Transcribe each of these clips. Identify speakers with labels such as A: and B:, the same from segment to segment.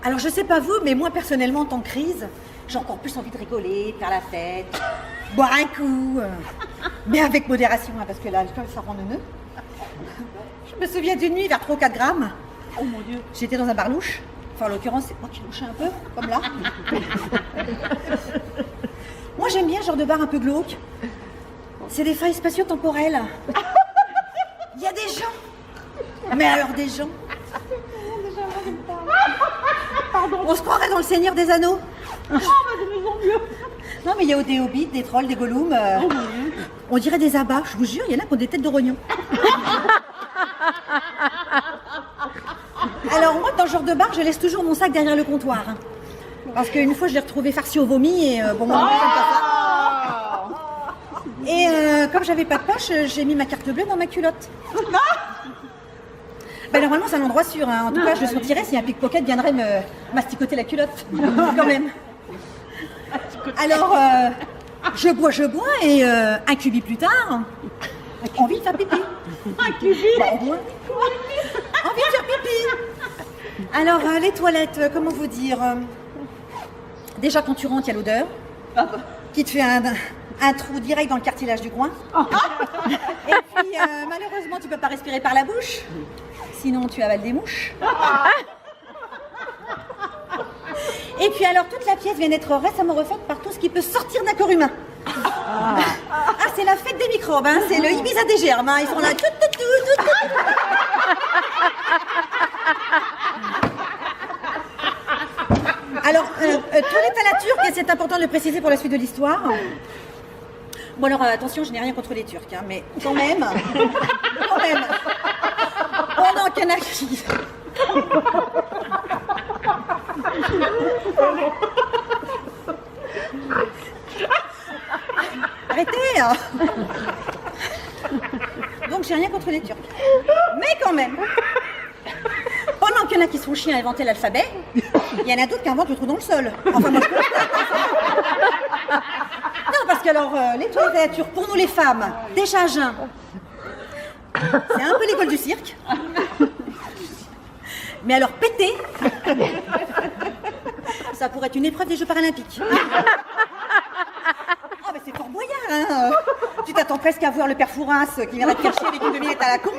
A: Alors je sais pas vous, mais moi personnellement en tant que crise, j'ai encore plus envie de rigoler, de faire la fête, boire un coup, mais avec modération, hein, parce que l'alcool ça rend neuneux. Je me souviens d'une nuit vers 3 ou 4 grammes.
B: Oh mon Dieu.
A: J'étais dans un bar louche. Enfin, en l'occurrence, c'est moi qui louchais un peu, comme là. Moi, j'aime bien ce genre de bar un peu glauque. C'est des failles spatio-temporelles. Il y a des gens. Mais alors des gens.
B: Pardon.
A: On se croirait dans le Seigneur des Anneaux.
B: Oh, bah, de mieux en mieux.
A: Non, mais il y a des hobbits, des trolls, des gollums. On dirait des abats, je vous jure, il y en a qui ont des têtes de rognons. Alors moi, dans ce genre de bar, je laisse toujours mon sac derrière le comptoir. Hein. Parce qu'une fois, je l'ai retrouvé farci au vomi et bon, moi, j'aime pas ça. Et comme j'avais pas de poche, j'ai mis ma carte bleue dans ma culotte. Ben, normalement, c'est un endroit sûr. Hein. En tout cas, je le sentirais si un pickpocket viendrait me masticoter la culotte. Quand même. Alors, je bois et un cubi plus tard, envie de faire pipi.
B: Un cubi.
A: Bah, au moins. Envie de faire pipi. Alors, les toilettes, comment vous dire déjà, quand tu rentres, il y a l'odeur qui te fait un trou direct dans le cartilage du groin. Et puis, malheureusement, tu peux pas respirer par la bouche. Sinon, tu avales des mouches. Et puis alors, toute la pièce vient d'être récemment refaite par tout ce qui peut sortir d'un corps humain. Ah, c'est la fête des microbes, hein. C'est le Ibiza des germes. Hein. Ils sont là. Alors, toilette à la turque, et c'est important de le préciser pour la suite de l'histoire. Bon alors, attention, je n'ai rien contre les Turcs, hein, mais quand même, pendant qu'il y en a qui... Arrêtez hein. Donc j'ai rien contre les Turcs. Mais quand même, pendant qu'il y en a qui sont chiens à inventer l'alphabet, il y en a d'autres qui inventent le trou dans le sol. Enfin moi je peux... Non parce que alors, les toilettes à la turque, pour nous les femmes, déjà à jeun, c'est un peu l'école du cirque. Mais alors péter, ça pourrait être une épreuve des Jeux Paralympiques. Oh mais c'est Fort Boyard, hein. Tu t'attends presque à voir le père Fouras qui viendrait te faire chier avec une demi-lettre à la con.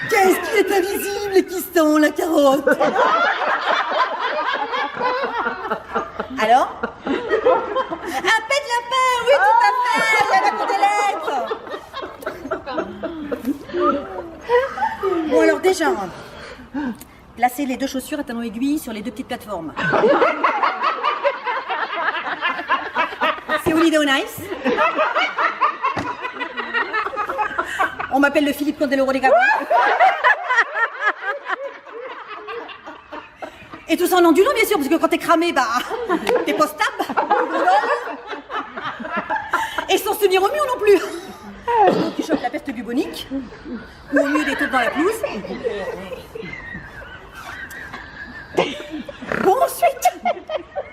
A: Qu'est-ce qui est invisible et qui sent la carotte? Alors? Un pet de lapin, oui tout à fait, il y a la cour des lettres. Bon alors déjà, placez les deux chaussures à talons aiguilles sur les deux petites plateformes. C'est Holiday on Ice. On m'appelle le Philippe Candeloro des Gabons. Et tout ça en ondulant, bien sûr, parce que quand t'es cramé, bah, t'es pas stable. Et sans se tenir au mur non plus. Donc tu chopes la peste bubonique, ou au mieux des taupes dans la pelouse. Bon, ensuite.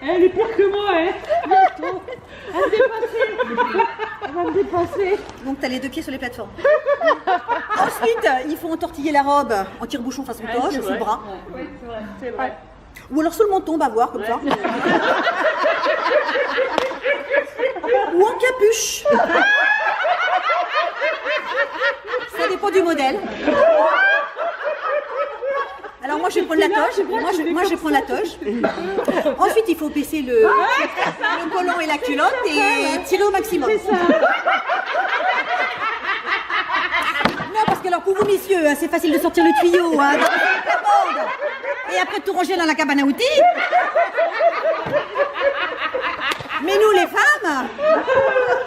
B: Elle est pire que moi, hein. Bientôt. Elle va me dépasser.
A: Donc t'as les deux pieds sur les plateformes. Ensuite, il faut entortiller la robe en tire-bouchon façon toge, sous le bras.
B: Oui, c'est vrai.
A: Ou alors sous le menton, on va voir, comme ça. Ou en capuche. Ça dépend du modèle. Alors moi je vais prendre la toge. Moi je prends la toge. Ensuite il faut baisser le collant et la culotte et tirer au maximum. Non parce que alors pour vous messieurs, hein, c'est facile de sortir le tuyau, hein, la bande, et après de tout ranger dans la cabane à outils. Mais nous les femmes,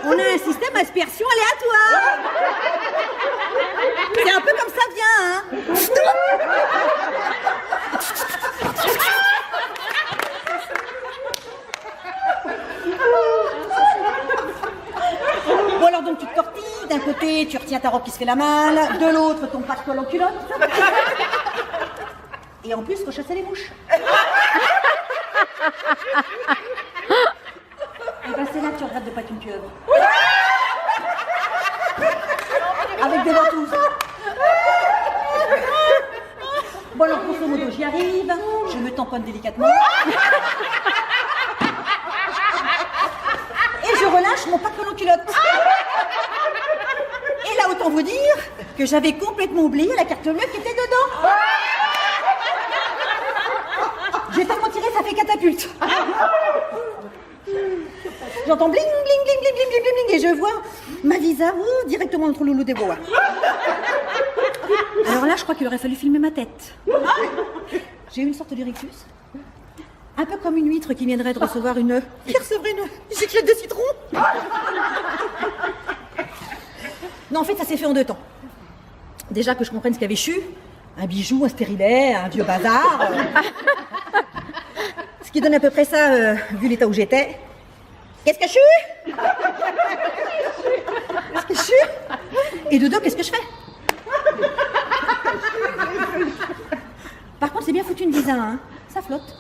A: on a un système à aspersion aléatoire. C'est un peu comme ça vient, hein. Bon alors donc tu te tortilles, d'un côté tu retiens ta robe qui se fait la malle, de l'autre ton passe-poil en culotte. Et en plus rechasser les mouches. Et ben c'est là que tu regrettes de pas être une pieuvre. avec des ventouses. Bon alors grosso modo, j'y arrive, je me tamponne délicatement. Et je relâche mon pantalon culotte. Et là, autant vous dire que j'avais complètement oublié la carte bleue qui était dedans. J'ai tellement tiré, ça fait catapulte. J'entends bling, bling, bling, bling, bling, bling, bling, et je vois ma visa directement entre le loulou des bois. Alors là, je crois qu'il aurait fallu filmer ma tête. J'ai eu une sorte d'irrictus. Un peu comme une huître qui viendrait de recevoir une giclette de citron. Non, en fait, ça s'est fait en 2 temps. Déjà que je comprenne ce qu'il y avait chu, un bijou, un stérilet, un vieux bazar. Ce qui donne à peu près ça, vu l'état où j'étais. Qu'est-ce que je suis? Qu'est-ce que je suis? Et de deux, qu'est-ce que je fais? Par contre, c'est bien foutu une visa, hein. Ça flotte.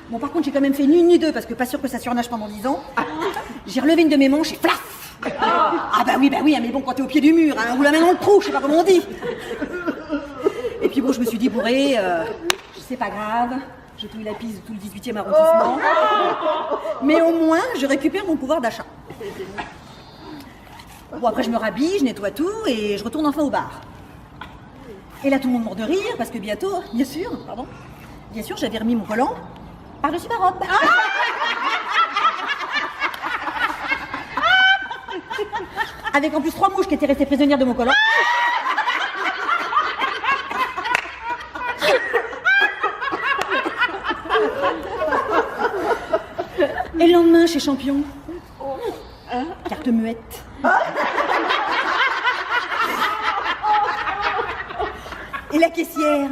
A: Bon, par contre, j'ai quand même fait ni une ni deux, parce que pas sûr que ça surnage pendant 10 ans. J'ai relevé une de mes manches et flaf! Ah bah oui, hein, mais bon, quand t'es au pied du mur, hein, ou la main dans le trou, je sais pas comment on dit. Et puis bon, je me suis dit, bourré, c'est pas grave, je touille la piste de tout le 18e arrondissement. Mais au moins, je récupère mon pouvoir d'achat. Bon, après, je me rhabille, je nettoie tout, et je retourne enfin au bar. Et là, tout le monde mord de rire, parce que bientôt, bien sûr, j'avais remis mon collant par-dessus ma robe. Avec en plus 3 mouches qui étaient restées prisonnières de mon collant. Et le lendemain, chez Champion, carte muette. Et la caissière.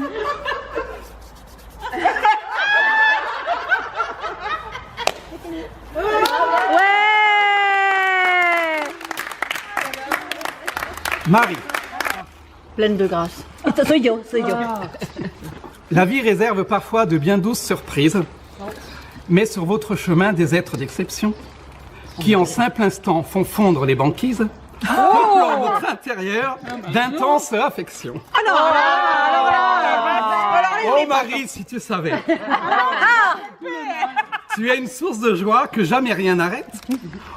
C: Marie.
B: Pleine de grâce.
A: Soy yo.
C: La vie réserve parfois de bien douces surprises, mais sur votre chemin des êtres d'exception, qui en simple instant font fondre les banquises, peuplant votre intérieur d'intenses affections. Oh Marie, si tu savais. Tu es une source de joie que jamais rien n'arrête.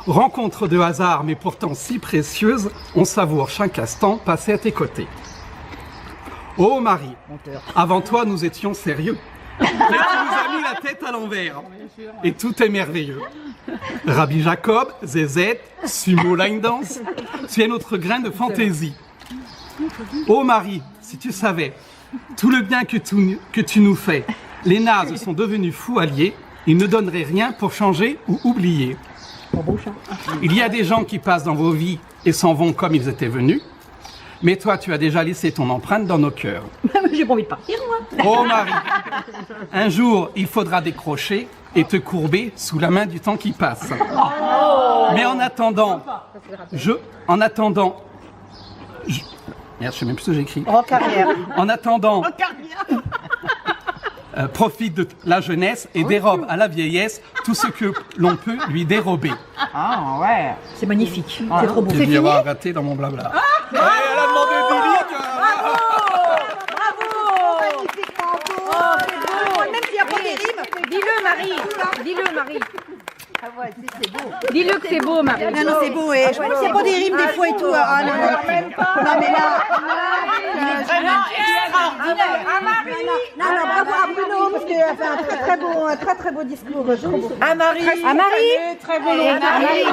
C: Rencontre de hasard, mais pourtant si précieuse, on savoure chaque instant passé à tes côtés. Oh Marie, avant toi nous étions sérieux. Mais tu nous as mis la tête à l'envers. Et tout est merveilleux. Rabbi Jacob, Zézette, Sumo Line Dance, tu es notre grain de fantaisie. Oh Marie, si tu savais, tout le bien que tu nous fais, les nazes sont devenus fous alliés, ils ne donneraient rien pour changer ou oublier. Il y a des gens qui passent dans vos vies et s'en vont comme ils étaient venus, mais toi tu as déjà laissé ton empreinte dans nos cœurs.
A: J'ai pas envie de partir, moi.
C: Oh Marie, un jour il faudra décrocher et te courber sous la main du temps qui passe. Mais en attendant, merde, je sais même plus ce que j'ai écrit. En attendant, profite de la jeunesse et dérobe à la vieillesse tout ce que l'on peut lui dérober.
B: Ah ouais.
A: C'est magnifique. C'est trop beau.
C: Tu devais avoir raté dans mon blabla. Ouais, elle a demandé Billy.
A: Même s'il n'y a pas des rimes.
D: Dis-le, Marie.
B: Ah ouais, c'est beau.
D: Dis-le que c'est beau, Marie.
A: Non, c'est beau. Et je pense qu'il n'y a pas des rimes des fois et tout. Ah non. Non, mais là. Il est vraiment extraordinaire. Non, bravo à Bruno, parce qu'il a fait un très beau discours. Trop beau.
D: À Marie.
B: Très beau.
D: Marie.